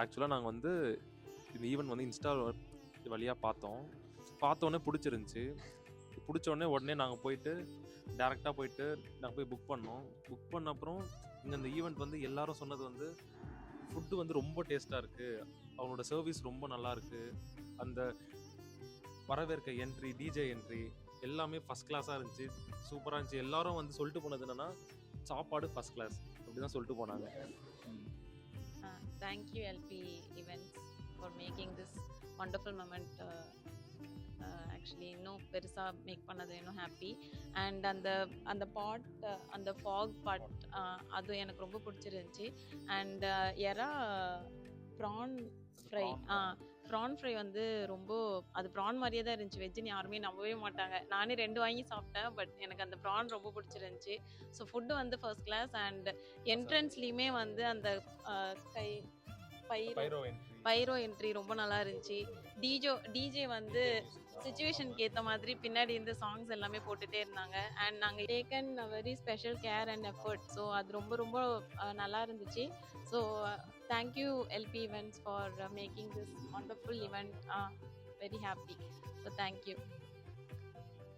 ஆக்சுவலாக நாங்கள் வந்து இந்த ஈவெண்ட் வந்து இன்ஸ்டா வழியாக பார்த்தோன்னே பிடிச்சிருந்துச்சி. பிடிச்சோடனே உடனே நாங்கள் போயிட்டு டேரெக்டாக போயிட்டு நாங்கள் போய் புக் பண்ணோம். புக் பண்ண அப்புறம் இங்கே அந்த ஈவெண்ட் வந்து எல்லாரும் சொன்னது வந்து ஃபுட்டு வந்து ரொம்ப டேஸ்ட்டாக இருக்குது, அவங்களோட சர்வீஸ் ரொம்ப நல்லா இருக்குது, அந்த வரவேற்க என்ட்ரி, டிஜே என்ட்ரி எல்லாமே ஃபஸ்ட் கிளாஸாக இருந்துச்சு, சூப்பராக இருந்துச்சு. எல்லாரும் வந்து சொல்லிட்டு போனது என்னென்னா சாப்பாடு ஃபஸ்ட் கிளாஸ் அப்படி தான் சொல்லிட்டு போனாங்க. Thank you LP Events for making this wonderful moment. Actually இன்னும் பெருசாக மேக் பண்ணது இன்னும் ஹாப்பி. அண்ட் அந்த பாட் அந்த ஃபாக் பாட் அது எனக்கு ரொம்ப பிடிச்சிருந்துச்சி. அண்ட் எறா ப்ரான் ஃப்ரை ப்ரான் ஃப்ரை வந்து ரொம்ப அது ப்ரான் மாதிரியே தான் இருந்துச்சு. வெஜ்ஜுன்னு யாருமே நம்பவே மாட்டாங்க. நானே 2 வாங்கி சாப்பிட்டேன். பட் எனக்கு அந்த ப்ரான் ரொம்ப பிடிச்சிருந்துச்சி. ஸோ ஃபுட்டு வந்து ஃபர்ஸ்ட் கிளாஸ். அண்ட் என்ட்ரன்ஸ்லேயுமே வந்து அந்த பைரோ என்ட்ரி ரொம்ப நல்லா இருந்துச்சு. டிஜே வந்து சிச்சுவேஷனுக்கு ஏற்ற மாதிரி பின்னாடி இந்த சாங்ஸ் எல்லாமே போட்டுகிட்டே இருந்தாங்க. அண்ட் நாங்கள் taken a very special care and effort. So அது ரொம்ப ரொம்ப நல்லா இருந்துச்சு. So thank you LP events for making this wonderful event. Very happy. So thank you.